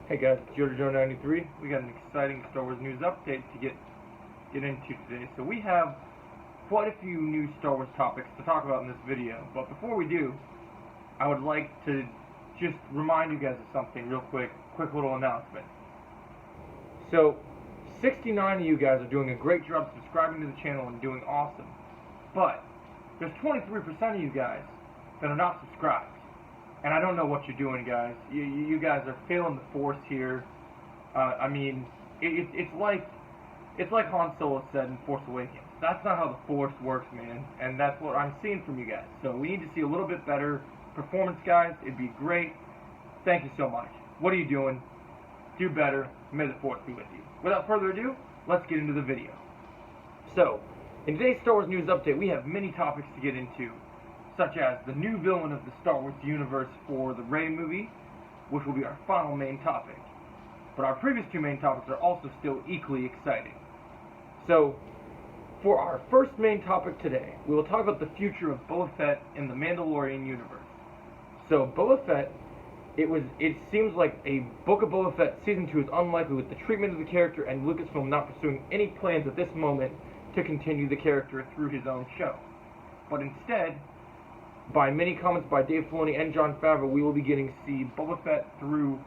Hey guys, it's Yodajoe 93. We got an exciting Star Wars news update to get into today. So we have quite a few new Star Wars topics to talk about in this video. But before we do, I would like to just remind you guys of something real quick little announcement. So 69 of you guys are doing a great job subscribing to the channel and doing awesome. But there's 23% of you guys that are not subscribed. And I don't know what you're doing, guys. You guys are failing the Force here. It's like Han Solo said in Force Awakens. That's not how the Force works, man. And that's what I'm seeing from you guys. So we need to see a little bit better performance, guys. It'd be great. Thank you so much. What are you doing? Do better. May the Force be with you. Without further ado, let's get into the video. So, in today's Star Wars news update, we have many topics to get into, such as the new villain of the Star Wars universe for the Rey movie, which will be our final main topic. But our previous two main topics are also still equally exciting. So, for our first main topic today, we will talk about the future of Boba Fett in the Mandalorian universe. So, Boba Fett, it seems like a Book of Boba Fett Season 2 is unlikely with the treatment of the character and Lucasfilm not pursuing any plans at this moment to continue the character through his own show. But instead, by many comments by Dave Filoni and Jon Favreau, we will be getting to see Boba Fett through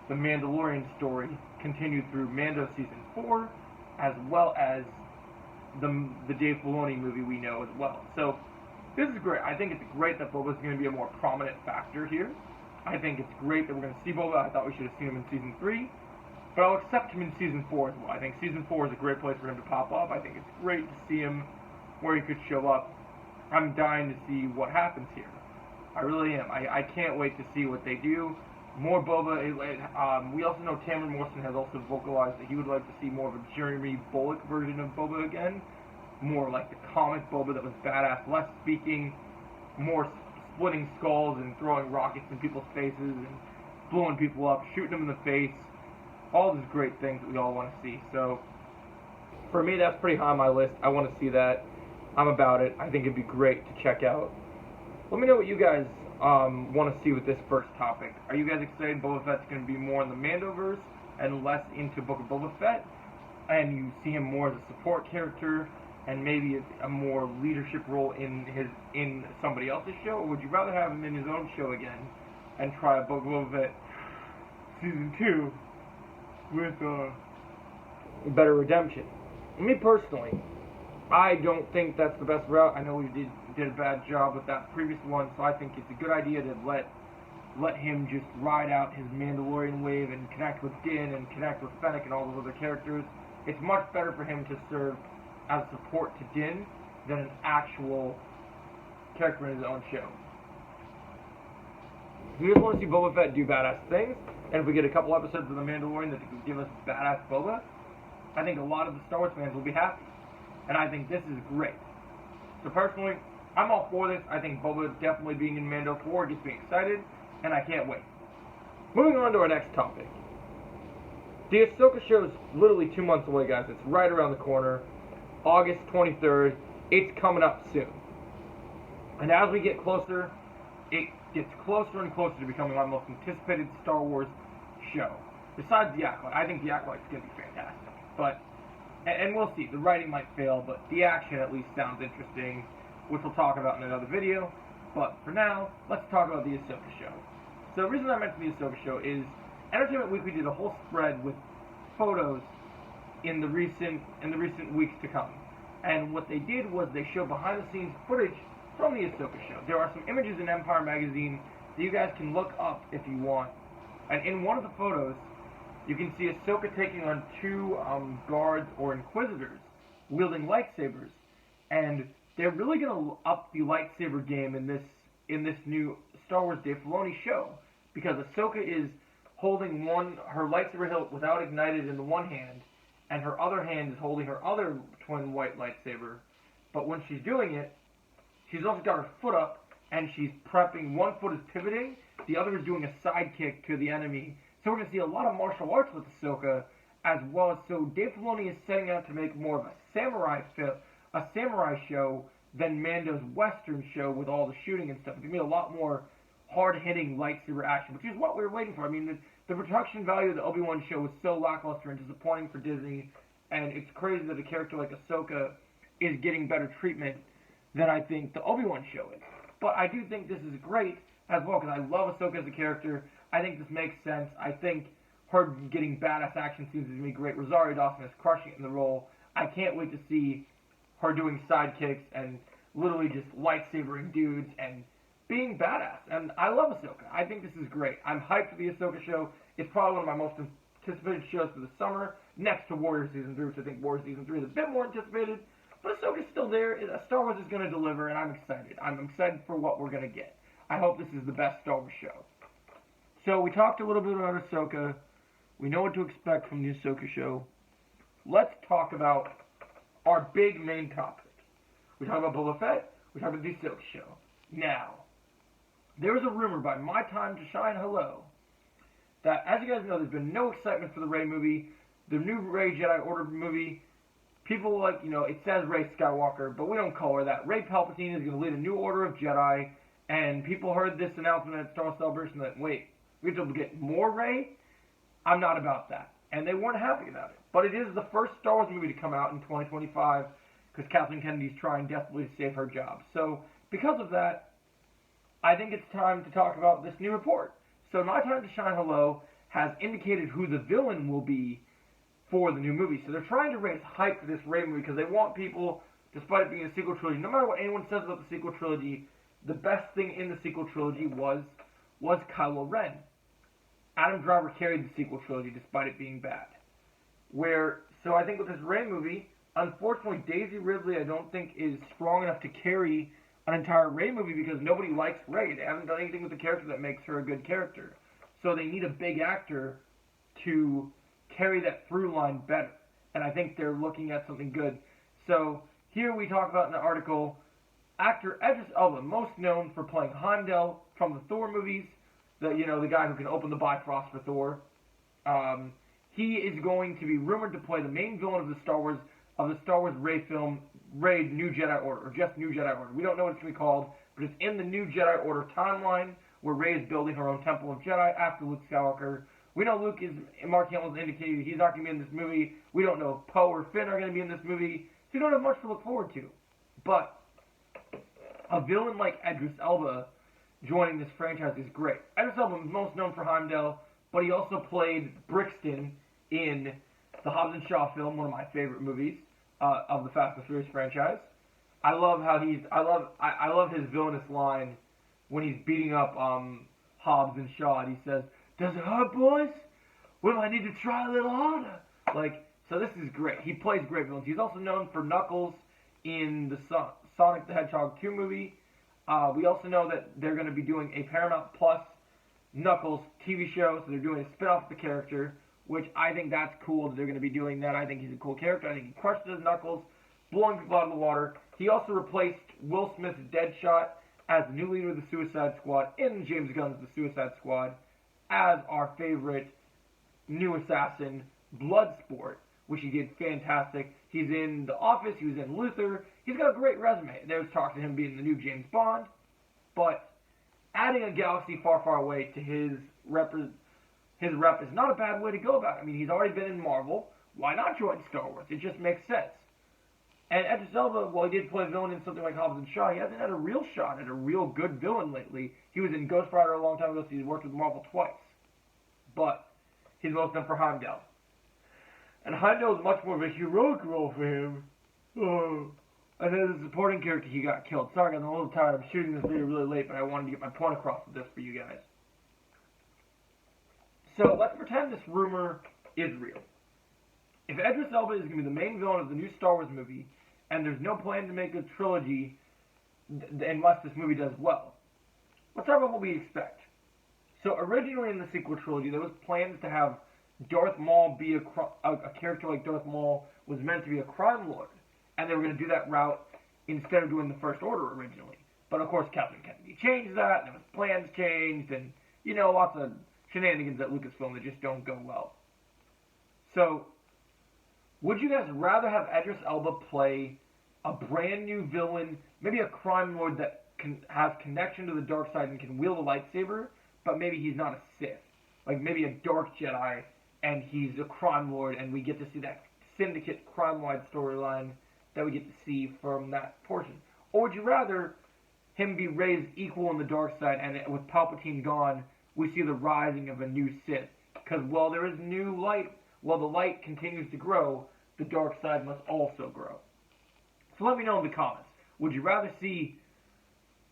the Mandalorian story continued through Mando Season 4, as well as the Dave Filoni movie we know as well. So, this is great. I think it's great that Boba is going to be a more prominent factor here. I think it's great that we're going to see Boba. I thought we should have seen him in Season 3, but I'll accept him in Season 4 as well. I think Season 4 is a great place for him to pop up. I think it's great to see him where he could show up. I'm dying to see what happens here. I really am. I can't wait to see what they do. More Boba. We also know Tamron Morrison has also vocalized that he would like to see more of a Jeremy Bullock version of Boba again. More like the comic Boba that was badass, less speaking, more splitting skulls and throwing rockets in people's faces and blowing people up, shooting them in the face. All these great things that we all want to see. So, for me, that's pretty high on my list. I want to see that. I'm about it. I think it'd be great to check out. Let me know what you guys want to see with this first topic. Are you guys excited Boba Fett's going to be more in the Mandoverse and less into Book of Boba Fett, and you see him more as a support character and maybe a more leadership role in somebody else's show, or would you rather have him in his own show again and try a Book of Boba Fett Season 2 with better redemption? Me personally, I don't think that's the best route. I know we did a bad job with that previous one, so I think it's a good idea to let him just ride out his Mandalorian wave and connect with Din and connect with Fennec and all those other characters. It's much better for him to serve as support to Din than an actual character in his own show. We just want to see Boba Fett do badass things, and if we get a couple episodes of The Mandalorian that could give us badass Boba, I think a lot of the Star Wars fans will be happy. And I think this is great. So personally, I'm all for this. I think Boba definitely being in Mando 4 gets me excited, and I can't wait. Moving on to our next topic. The Ashoka show is literally 2 months away, guys. It's right around the corner. August 23rd. It's coming up soon. And as we get closer, it gets closer and closer to becoming my most anticipated Star Wars show. Besides The Acolyte. I think The Acolyte is going to be fantastic. And we'll see. The writing might fail, but the action at least sounds interesting, which we'll talk about in another video. But for now, let's talk about the Ashoka show. So the reason I mentioned the Ashoka show is Entertainment Weekly did a whole spread with photos in the recent weeks to come. And what they did was they showed behind-the-scenes footage from the Ashoka show. There are some images in Empire magazine that you guys can look up if you want. And in one of the photos, you can see Ashoka taking on two guards or inquisitors wielding lightsabers, and they're really going to up the lightsaber game in this new Star Wars Dave Filoni show, because Ashoka is holding her lightsaber hilt without ignited in the one hand, and her other hand is holding her other twin white lightsaber. But when she's doing it, she's also got her foot up, and she's prepping. One foot is pivoting, the other is doing a side kick to the enemy. So we're going to see a lot of martial arts with Ashoka, as well as, so Dave Filoni is setting out to make more of a samurai show than Mando's Western show with all the shooting and stuff. It's going to be a lot more hard-hitting lightsaber action, which is what we were waiting for. I mean, the production value of the Obi-Wan show was so lackluster and disappointing for Disney, and it's crazy that a character like Ahsoka is getting better treatment than I think the Obi-Wan show is. But I do think this is great as well, because I love Ahsoka as a character. I think this makes sense. I think her getting badass action scenes is going to be great. Rosario Dawson is crushing it in the role. I can't wait to see her doing sidekicks and literally just lightsabering dudes and being badass. And I love Ahsoka. I think this is great. I'm hyped for the Ahsoka show. It's probably one of my most anticipated shows for the summer, next to Warrior Season 3, which I think Warrior Season 3 is a bit more anticipated. But Ahsoka's still there. Star Wars is going to deliver, and I'm excited. I'm excited for what we're going to get. I hope this is the best Star Wars show. So we talked a little bit about Ahsoka. We know what to expect from the Ahsoka show. Let's talk about our big main topic. We talk about Boba Fett. We talk about the Ahsoka show. Now, there was a rumor by My Time to Shine Hello that, as you guys know, there's been no excitement for the Rey movie, the new Rey Jedi Order movie. People like, it says Rey Skywalker, but we don't call her that. Rey Palpatine is going to lead a new order of Jedi, and people heard this announcement at Star Wars Celebration that, wait, we have to get more Rey? I'm not about that. And they weren't happy about it. But it is the first Star Wars movie to come out in 2025, because Kathleen Kennedy's trying desperately to save her job. So, because of that, I think it's time to talk about this new report. So, My Time to Shine Hello has indicated who the villain will be for the new movie. So they're trying to raise hype for this Rey movie because they want people, despite it being a sequel trilogy, no matter what anyone says about the sequel trilogy, the best thing in the sequel trilogy was Kylo Ren. Adam Driver carried the sequel trilogy despite it being bad. So I think with this Rey movie, unfortunately Daisy Ridley I don't think is strong enough to carry an entire Rey movie because nobody likes Rey. They haven't done anything with the character that makes her a good character. So they need a big actor to carry that through line better. And I think they're looking at something good. So here we talk about in the article, actor Idris Elba, most known for playing Heimdall from the Thor movies, the guy who can open the Bifrost for Thor. He is going to be rumored to play the main villain of the Star Wars Rey film, Rey New Jedi Order, or just New Jedi Order. We don't know what it's going to be called, but it's in the New Jedi Order timeline where Rey is building her own Temple of Jedi after Luke Skywalker. We know Mark Hamill's indicated he's not going to be in this movie. We don't know if Poe or Finn are going to be in this movie. So we don't have much to look forward to. But a villain like Idris Elba joining this franchise is great. Idris Elba is most known for Heimdall, but he also played Brixton in the Hobbs and Shaw film, one of my favorite movies of the Fast and Furious franchise. I love his villainous line when he's beating up Hobbs and Shaw, and he says, "Does it hurt, boys? Well, I need to try a little harder." So this is great. He plays great villains. He's also known for Knuckles in the Sonic the Hedgehog 2 movie. We also know that they're going to be doing a Paramount Plus Knuckles TV show, so they're doing a spin-off of the character, which I think that's cool that they're going to be doing that. I think he's a cool character. I think he crushes his Knuckles, blowing people out of the water. He also replaced Will Smith's Deadshot as the new leader of the Suicide Squad in James Gunn's The Suicide Squad, as our favorite new assassin, Bloodsport, which he did fantastic. He's in The Office, he was in Luther. He's got a great resume. There's talk to him being the new James Bond, but adding a galaxy far, far away to his rep is not a bad way to go about it. I mean, he's already been in Marvel. Why not join Star Wars? It just makes sense. And Idris Elba, while he did play a villain in something like Hobbs and Shaw, he hasn't had a real shot at a real good villain lately. He was in Ghost Rider a long time ago, so he's worked with Marvel twice. But he's most known for Heimdall. And Heimdall is much more of a heroic role for him. And then the supporting character, he got killed. Sorry, I'm a little tired. I'm shooting this video really late, but I wanted to get my point across with this for you guys. So let's pretend this rumor is real. If Idris Elba is going to be the main villain of the new Star Wars movie, and there's no plan to make a trilogy unless this movie does well, let's talk about what we expect. So originally in the sequel trilogy, there was plans to have Darth Maul be a character like Darth Maul was meant to be a crime lord, and they were going to do that route instead of doing the First Order originally. But of course, Kathleen Kennedy changed that, and there was plans changed, and lots of shenanigans at Lucasfilm that just don't go well. So, would you guys rather have Idris Elba play a brand new villain, maybe a crime lord that has connection to the dark side and can wield a lightsaber, but maybe he's not a Sith? like maybe a dark Jedi, and he's a crime lord, and we get to see that syndicate crime-wide storyline that we get to see from that portion? Or would you rather him be raised equal in the dark side, and with Palpatine gone, we see the rising of a new Sith? Because while there is new light, while the light continues to grow, the dark side must also grow. So let me know in the comments. Would you rather see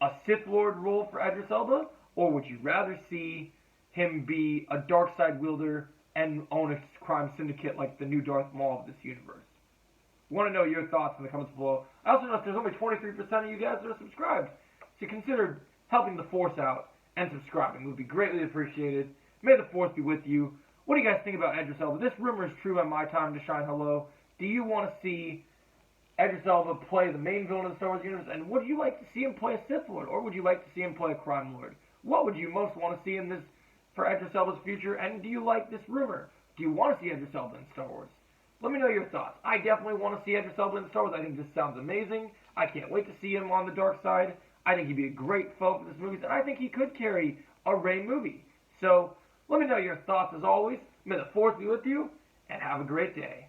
a Sith Lord rule for Idris Elba, or would you rather see him be a dark side wielder and own a crime syndicate like the new Darth Maul of this universe? I want to know your thoughts in the comments below. I also noticed there's only 23% of you guys that are subscribed, so consider helping the Force out and subscribing. It would be greatly appreciated. May the Force be with you. What do you guys think about Idris Elba? This rumor is true by my time to shine hello. Do you want to see Idris Elba play the main villain of the Star Wars universe? And would you like to see him play a Sith Lord? Or would you like to see him play a crime lord? What would you most want to see in this for Idris Elba's future? And do you like this rumor? Do you want to see Idris Elba in Star Wars? Let me know your thoughts. I definitely want to see Idris Elba in Star Wars. I think this sounds amazing. I can't wait to see him on the dark side. I think he'd be a great foe for this movie. And I think he could carry a Rey movie. So let me know your thoughts as always. May the Force be with you, and have a great day.